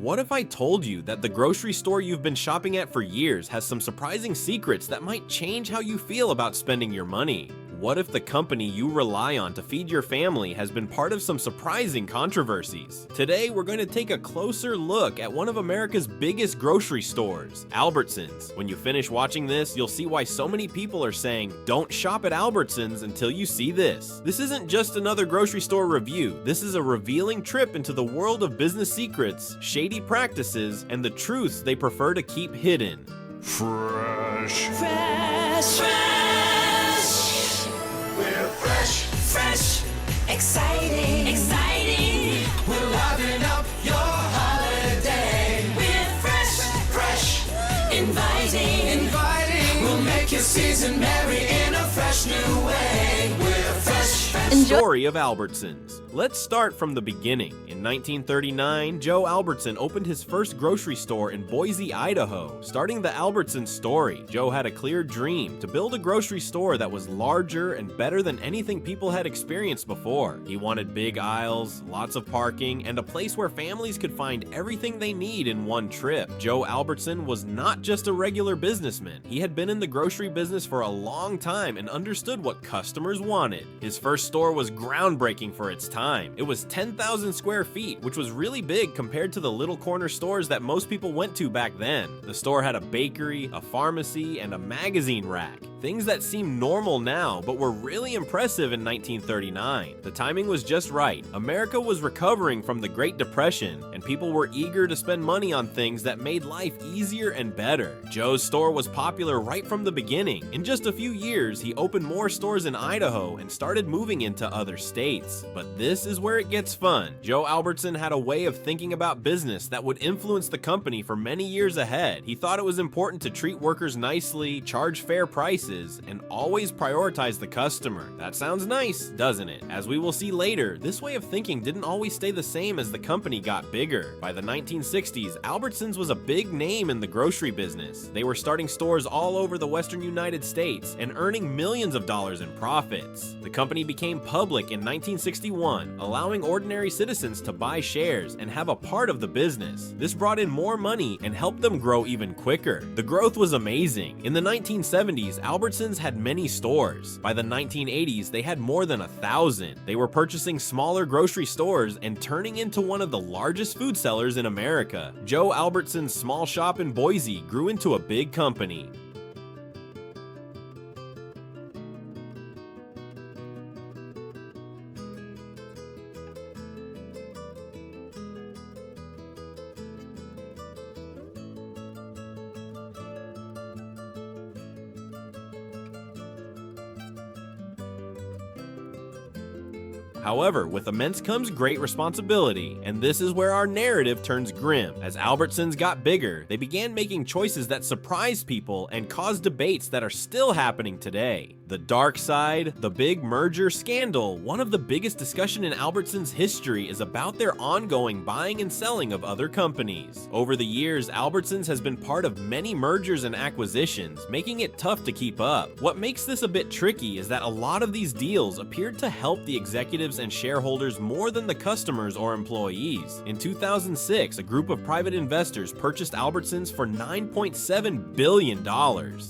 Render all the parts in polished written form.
What if I told you that the grocery store you've been shopping at for years has some surprising secrets that might change how you feel about spending your money? What if the company you rely on to feed your family has been part of some surprising controversies? Today, we're going to take a closer look at one of America's biggest grocery stores, Albertsons. When you finish watching this, you'll see why so many people are saying, don't shop at Albertsons until you see this. This isn't just another grocery store review. This is a revealing trip into the world of business secrets, shady practices, and the truths they prefer to keep hidden. Fresh. Fresh, fresh. We're fresh, fresh, exciting, exciting. We're livening up your holiday. We're fresh, fresh, inviting, inviting. We'll make your season merry in a fresh new way. We're fresh, fresh. Story of Albertsons. Let's start from the beginning. In 1939, Joe Albertson opened his first grocery store in Boise, Idaho. Starting the Albertson story, Joe had a clear dream to build a grocery store that was larger and better than anything people had experienced before. He wanted big aisles, lots of parking, and a place where families could find everything they need in one trip. Joe Albertson was not just a regular businessman. He had been in the grocery business for a long time and understood what customers wanted. His first store was groundbreaking for its time. It was 10,000 square feet, which was really big compared to the little corner stores that most people went to back then. The store had a bakery, a pharmacy, and a magazine rack. Things that seem normal now, but were really impressive in 1939. The timing was just right. America was recovering from the Great Depression, and people were eager to spend money on things that made life easier and better. Joe's store was popular right from the beginning. In just a few years, he opened more stores in Idaho and started moving into other states. But this is where it gets fun. Joe Albertson had a way of thinking about business that would influence the company for many years ahead. He thought it was important to treat workers nicely, charge fair prices, and always prioritize the customer. That sounds nice, doesn't it? As we will see later, this way of thinking didn't always stay the same as the company got bigger. By the 1960s, Albertsons was a big name in the grocery business. They were starting stores all over the western United States and earning millions of dollars in profits. The company became public in 1961, allowing ordinary citizens to buy shares and have a part of the business. This brought in more money and helped them grow even quicker. The growth was amazing. In the 1970s, Albertsons had many stores. By the 1980s, they had more than 1,000. They were purchasing smaller grocery stores and turning into one of the largest food sellers in America. Joe Albertson's small shop in Boise grew into a big company. However, with immense comes great responsibility, and this is where our narrative turns grim. As Albertsons got bigger, they began making choices that surprised people and caused debates that are still happening today. The dark side, the big merger scandal. One of the biggest discussion in Albertsons history is about their ongoing buying and selling of other companies. Over the years, Albertsons has been part of many mergers and acquisitions, making it tough to keep up. What makes this a bit tricky is that a lot of these deals appeared to help the executives and shareholders more than the customers or employees. In 2006, a group of private investors purchased Albertsons for $9.7 billion.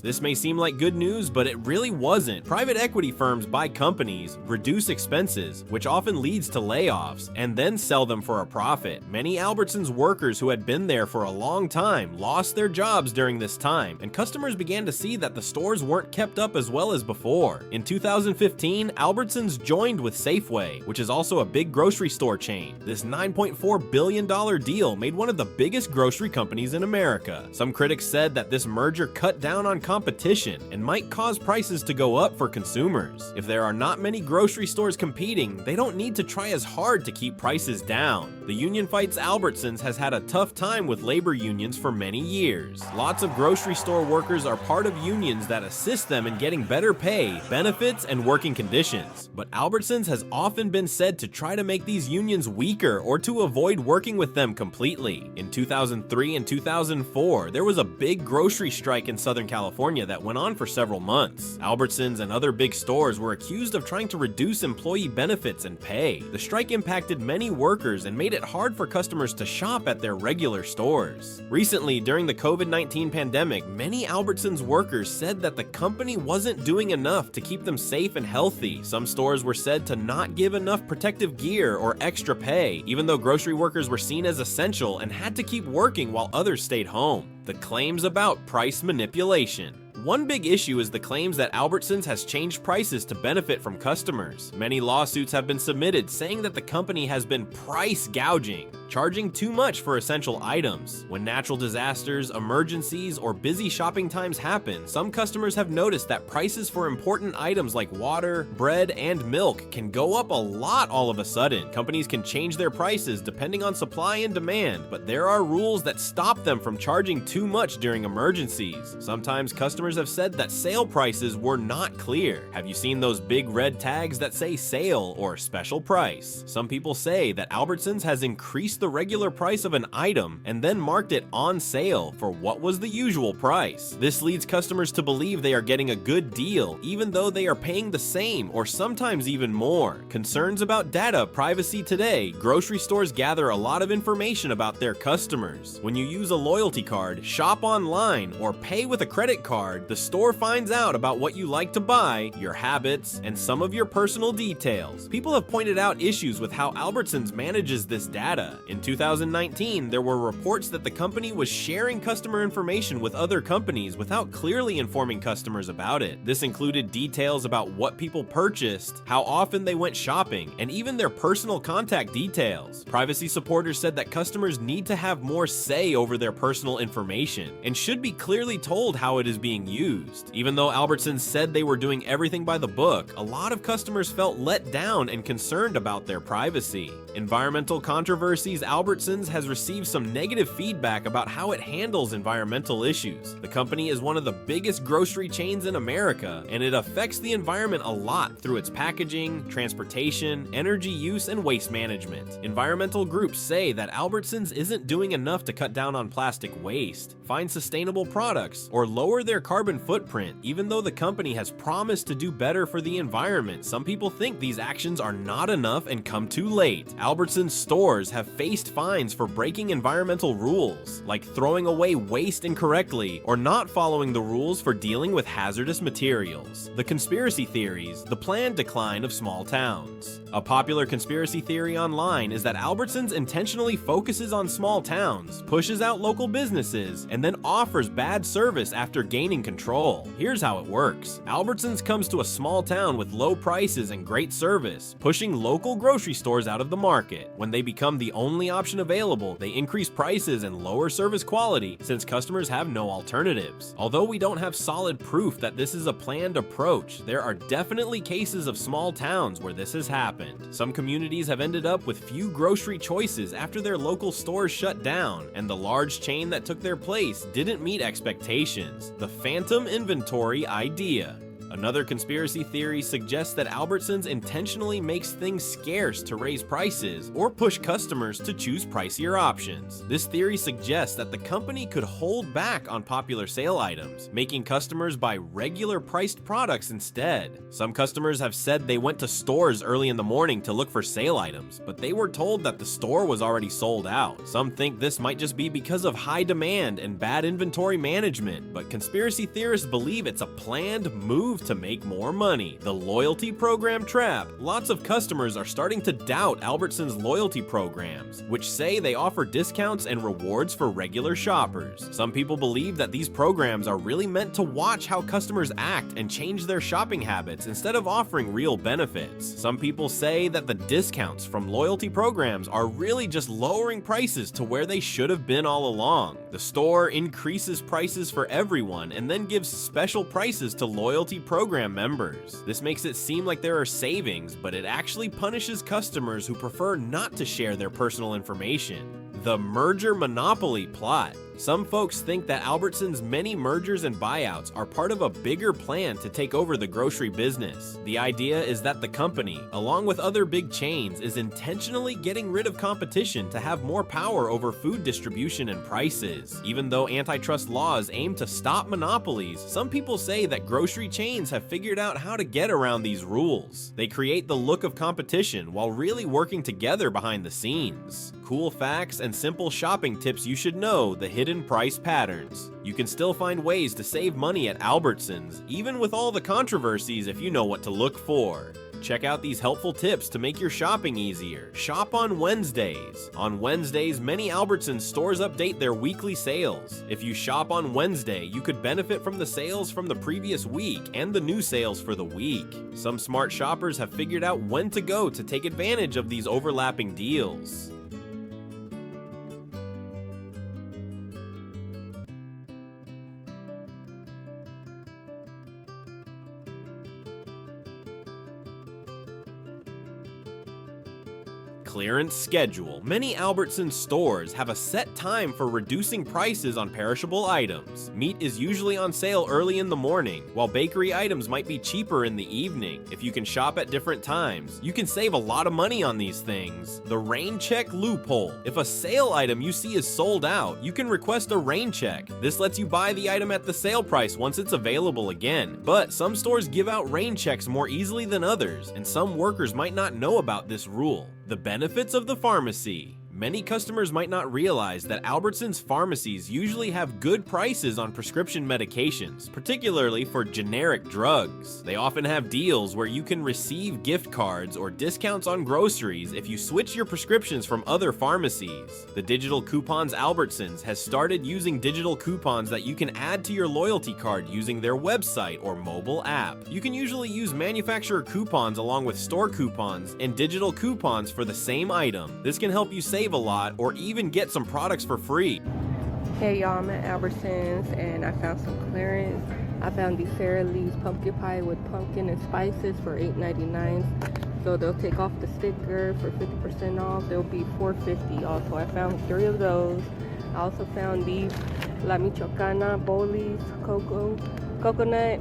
This may seem like good news, but it really wasn't. Private equity firms buy companies, reduce expenses, which often leads to layoffs, and then sell them for a profit. Many Albertsons workers who had been there for a long time lost their jobs during this time, and customers began to see that the stores weren't kept up as well as before. In 2015, Albertsons joined with Safeway, which is also a big grocery store chain. This $9.4 billion deal made one of the biggest grocery companies in America. Some critics said that this merger cut down on competition and might cause prices to go up for consumers. If there are not many grocery stores competing, they don't need to try as hard to keep prices down. The union fights Albertsons has had a tough time with labor unions for many years. Lots of grocery store workers are part of unions that assist them in getting better pay, benefits, and working conditions. But Albertsons has often been said to try to make these unions weaker or to avoid working with them completely. In 2003 and 2004, there was a big grocery strike in Southern California that went on for several months. Albertsons and other big stores were accused of trying to reduce employee benefits and pay. The strike impacted many workers and made it it hard for customers to shop at their regular stores. Recently, during the COVID-19 pandemic, many Albertsons workers said that the company wasn't doing enough to keep them safe and healthy. Some stores were said to not give enough protective gear or extra pay, even though grocery workers were seen as essential and had to keep working while others stayed home. The claims about price manipulation. One big issue is the claims that Albertsons has changed prices to benefit from customers. Many lawsuits have been submitted saying that the company has been price gouging, charging too much for essential items. When natural disasters, emergencies, or busy shopping times happen, some customers have noticed that prices for important items like water, bread, and milk can go up a lot all of a sudden. Companies can change their prices depending on supply and demand, but there are rules that stop them from charging too much during emergencies. Sometimes customers have said that sale prices were not clear. Have you seen those big red tags that say sale or special price? Some people say that Albertsons has increased the regular price of an item and then marked it on sale for what was the usual price. This leads customers to believe they are getting a good deal even though they are paying the same or sometimes even more. Concerns about data privacy today. Grocery stores gather a lot of information about their customers. When you use a loyalty card, shop online, or pay with a credit card, the store finds out about what you like to buy, your habits, and some of your personal details. People have pointed out issues with how Albertsons manages this data. In 2019, there were reports that the company was sharing customer information with other companies without clearly informing customers about it. This included details about what people purchased, how often they went shopping, and even their personal contact details. Privacy supporters said that customers need to have more say over their personal information and should be clearly told how it is being used. Even though Albertsons said they were doing everything by the book, a lot of customers felt let down and concerned about their privacy. Environmental controversies. Albertsons has received some negative feedback about how it handles environmental issues. The company is one of the biggest grocery chains in America, and it affects the environment a lot through its packaging, transportation, energy use, and waste management. Environmental groups say that Albertsons isn't doing enough to cut down on plastic waste, find sustainable products, or lower their carbon footprint. Even though the company has promised to do better for the environment, some people think these actions are not enough and come too late. Albertsons stores have faced fines for breaking environmental rules, like throwing away waste incorrectly or not following the rules for dealing with hazardous materials. The conspiracy theories. The planned decline of small towns. A popular conspiracy theory online is that Albertsons intentionally focuses on small towns, pushes out local businesses, and then offers bad service after gaining control. Here's how it works. Albertsons comes to a small town with low prices and great service, pushing local grocery stores out of the market. When they become the only option available, they increase prices and lower service quality since customers have no alternatives. Although we don't have solid proof that this is a planned approach, there are definitely cases of small towns where this has happened. Some communities have ended up with few grocery choices after their local stores shut down, and the large chain that took their place didn't meet expectations. The phantom inventory idea. Another conspiracy theory suggests that Albertsons intentionally makes things scarce to raise prices or push customers to choose pricier options. This theory suggests that the company could hold back on popular sale items, making customers buy regular priced products instead. Some customers have said they went to stores early in the morning to look for sale items, but they were told that the store was already sold out. Some think this might just be because of high demand and bad inventory management, but conspiracy theorists believe it's a planned move to make more money. The loyalty program trap. Lots of customers are starting to doubt Albertsons loyalty programs, which say they offer discounts and rewards for regular shoppers. Some people believe that these programs are really meant to watch how customers act and change their shopping habits instead of offering real benefits. Some people say that the discounts from loyalty programs are really just lowering prices to where they should have been all along. The store increases prices for everyone and then gives special prices to loyalty program members. This makes it seem like there are savings, but it actually punishes customers who prefer not to share their personal information. The merger monopoly plot. Some folks think that Albertsons' many mergers and buyouts are part of a bigger plan to take over the grocery business. The idea is that the company, along with other big chains, is intentionally getting rid of competition to have more power over food distribution and prices. Even though antitrust laws aim to stop monopolies, some people say that grocery chains have figured out how to get around these rules. They create the look of competition while really working together behind the scenes. Cool facts and simple shopping tips you should know: the hidden price patterns. You can still find ways to save money at Albertsons, even with all the controversies, if you know what to look for. Check out these helpful tips to make your shopping easier. Shop on Wednesdays. On Wednesdays, many Albertsons stores update their weekly sales. If you shop on Wednesday, you could benefit from the sales from the previous week and the new sales for the week. Some smart shoppers have figured out when to go to take advantage of these overlapping deals. Clearance schedule. Many Albertsons stores have a set time for reducing prices on perishable items. Meat is usually on sale early in the morning, while bakery items might be cheaper in the evening. If you can shop at different times, you can save a lot of money on these things. The rain check loophole. If a sale item you see is sold out, you can request a rain check. This lets you buy the item at the sale price once it's available again. But some stores give out rain checks more easily than others, and some workers might not know about this rule. The benefits of the pharmacy. Many customers might not realize that Albertsons pharmacies usually have good prices on prescription medications, particularly for generic drugs. They often have deals where you can receive gift cards or discounts on groceries if you switch your prescriptions from other pharmacies. The Digital Coupons Albertsons has started using digital coupons that you can add to your loyalty card using their website or mobile app. You can usually use manufacturer coupons along with store coupons and digital coupons for the same item. This can help you save a lot or even get some products for free. Hey y'all, I'm at Albertsons and I found some clearance. I found the Sara Lee's pumpkin pie with pumpkin and spices for $8.99. So they'll take off the sticker for 50% off. They'll be $4.50 also. I found 3 of those. I also found these La Michoacana Boli's coconut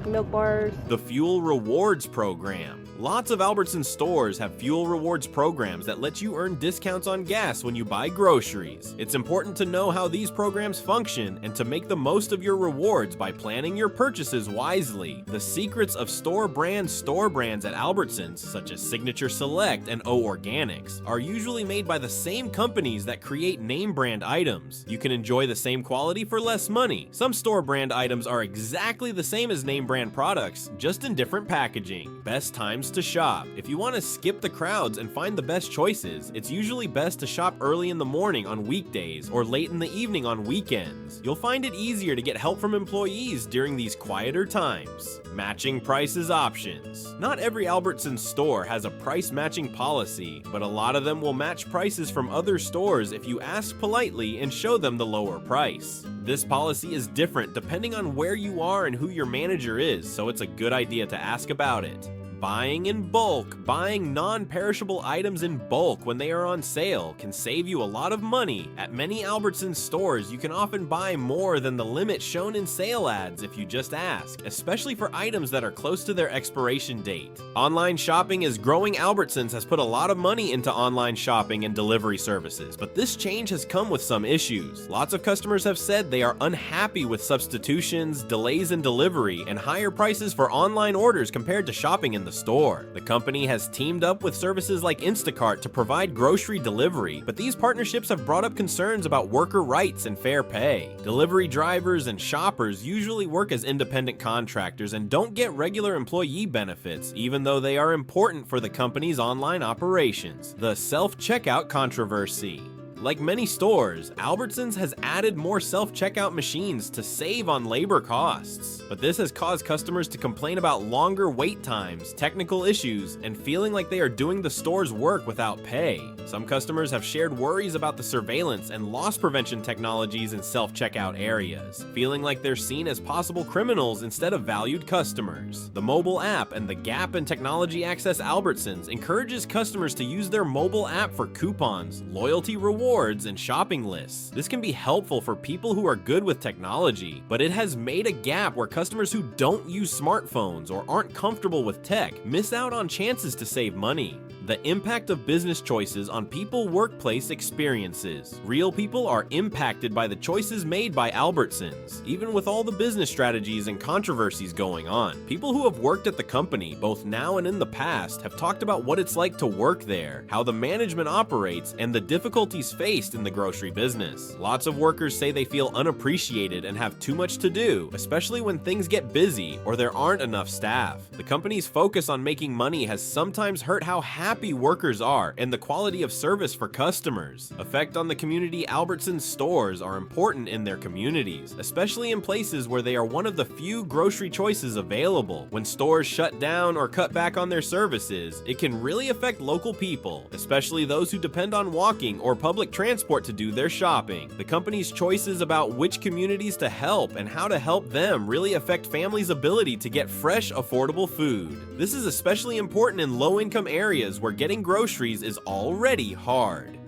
milk bars. The Fuel Rewards Program. Lots of Albertsons stores have fuel rewards programs that let you earn discounts on gas when you buy groceries. It's important to know how these programs function and to make the most of your rewards by planning your purchases wisely. The secrets of store brands at Albertsons, such as Signature Select and O Organics, are usually made by the same companies that create name brand items. You can enjoy the same quality for less money. Some store brand items are exactly the same as name brand products, just in different packaging. Best times to shop. If you want to skip the crowds and find the best choices, it's usually best to shop early in the morning on weekdays or late in the evening on weekends. You'll find it easier to get help from employees during these quieter times. Matching prices options. Not every Albertsons store has a price matching policy, but a lot of them will match prices from other stores if you ask politely and show them the lower price. This policy is different depending on where you are and who your manager is, so it's a good idea to ask about it. Buying in bulk. Buying non-perishable items in bulk when they are on sale can save you a lot of money. At many Albertsons stores, you can often buy more than the limit shown in sale ads if you just ask, especially for items that are close to their expiration date. Online shopping is growing. Albertsons has put a lot of money into online shopping and delivery services, but this change has come with some issues. Lots of customers have said they are unhappy with substitutions, delays in delivery, and higher prices for online orders compared to shopping in the store. The company has teamed up with services like Instacart to provide grocery delivery, but these partnerships have brought up concerns about worker rights and fair pay. Delivery drivers and shoppers usually work as independent contractors and don't get regular employee benefits, even though they are important for the company's online operations. The self-checkout controversy. Like many stores, Albertsons has added more self-checkout machines to save on labor costs. But this has caused customers to complain about longer wait times, technical issues, and feeling like they are doing the store's work without pay. Some customers have shared worries about the surveillance and loss prevention technologies in self-checkout areas, feeling like they're seen as possible criminals instead of valued customers. The mobile app and the Gap and Technology Access Albertsons encourages customers to use their mobile app for coupons, loyalty rewards, boards and shopping lists. This can be helpful for people who are good with technology, but it has made a gap where customers who don't use smartphones or aren't comfortable with tech miss out on chances to save money. The impact of business choices on people workplace experiences. Real people are impacted by the choices made by Albertsons. Even with all the business strategies and controversies going on, people who have worked at the company, both now and in the past, have talked about what it's like to work there, how the management operates, and the difficulties faced in the grocery business. Lots of workers say they feel unappreciated and have too much to do, especially when things get busy or there aren't enough staff. The company's focus on making money has sometimes hurt how happy workers are and the quality of service for customers. Effect on the community. Albertsons stores are important in their communities, especially in places where they are one of the few grocery choices available. When stores shut down or cut back on their services, it can really affect local people, especially those who depend on walking or public transport to do their shopping. The company's choices about which communities to help and how to help them really affect families' ability to get fresh, affordable food. This is especially important in low-income areas where getting groceries is already hard.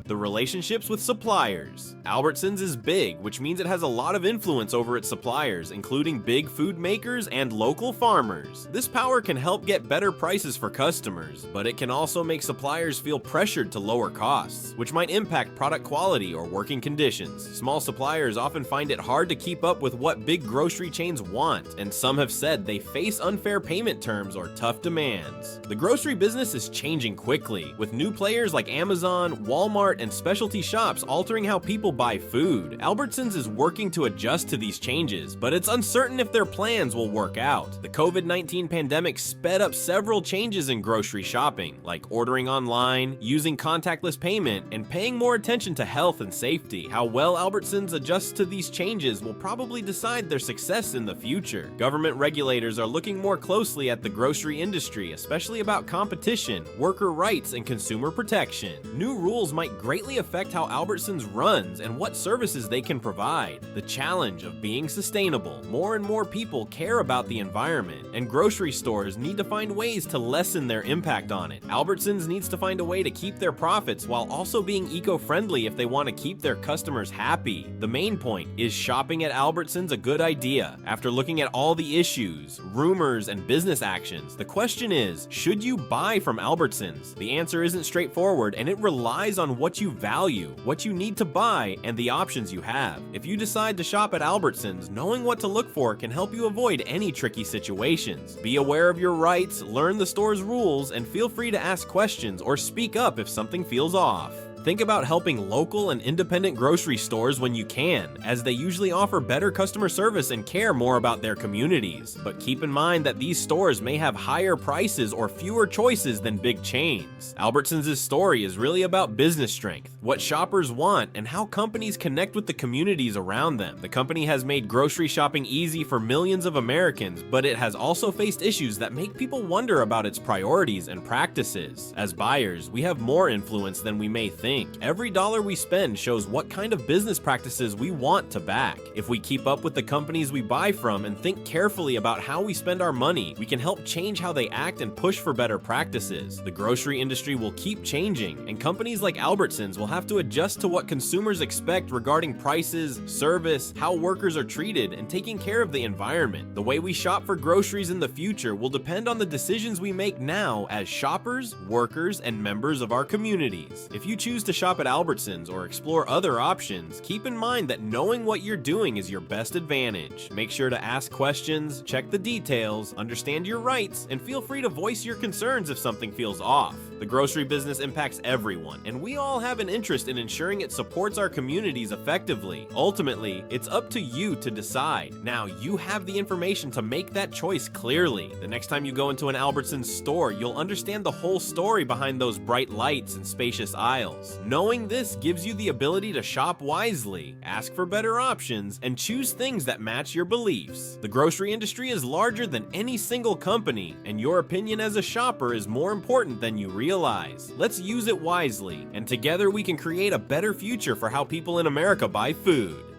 The relationships with suppliers. Albertsons is big, which means it has a lot of influence over its suppliers, including big food makers and local farmers. This power can help get better prices for customers, but it can also make suppliers feel pressured to lower costs, which might impact product quality or working conditions. Small suppliers often find it hard to keep up with what big grocery chains want, and some have said they face unfair payment terms or tough demands. The grocery business is changing quickly, with new players like Amazon, Walmart, and specialty shops altering how people buy food. Albertsons is working to adjust to these changes, but it's uncertain if their plans will work out. The COVID-19 pandemic sped up several changes in grocery shopping, like ordering online, using contactless payment, and paying more attention to health and safety. How well Albertsons adjusts to these changes will probably decide their success in the future. Government regulators are looking more closely at the grocery industry, especially about competition, worker rights, and consumer protection. New rules might greatly affect how Albertsons runs and what services they can provide. The challenge of being sustainable. More and more people care about the environment, and grocery stores need to find ways to lessen their impact on it. Albertsons needs to find a way to keep their profits while also being eco-friendly if they want to keep their customers happy. The main point is, shopping at Albertsons a good idea? After looking at all the issues, rumors, and business actions, the question is, should you buy from Albertsons? The answer isn't straightforward, and it relies on what you value, what you need to buy, and the options you have. If you decide to shop at Albertsons, knowing what to look for can help you avoid any tricky situations. Be aware of your rights, learn the store's rules, and feel free to ask questions or speak up if something feels off. Think about helping local and independent grocery stores when you can, as they usually offer better customer service and care more about their communities. But keep in mind that these stores may have higher prices or fewer choices than big chains. Albertsons' story is really about business strength, what shoppers want, and how companies connect with the communities around them. The company has made grocery shopping easy for millions of Americans, but it has also faced issues that make people wonder about its priorities and practices. As buyers, we have more influence than we may think. Every dollar we spend shows what kind of business practices we want to back. If we keep up with the companies we buy from and think carefully about how we spend our money, we can help change how they act and push for better practices. The grocery industry will keep changing, and companies like Albertsons will have to adjust to what consumers expect regarding prices, service, how workers are treated, and taking care of the environment. The way we shop for groceries in the future will depend on the decisions we make now as shoppers, workers, and members of our communities. If you choose to shop at Albertsons or explore other options, keep in mind that knowing what you're doing is your best advantage. Make sure to ask questions, check the details, understand your rights, and feel free to voice your concerns if something feels off. The grocery business impacts everyone, and we all have an interest in ensuring it supports our communities effectively. Ultimately, it's up to you to decide. Now, you have the information to make that choice clearly. The next time you go into an Albertsons store, you'll understand the whole story behind those bright lights and spacious aisles. Knowing this gives you the ability to shop wisely, ask for better options, and choose things that match your beliefs. The grocery industry is larger than any single company, and your opinion as a shopper is more important than you realize. Let's use it wisely, and together we can create a better future for how people in America buy food.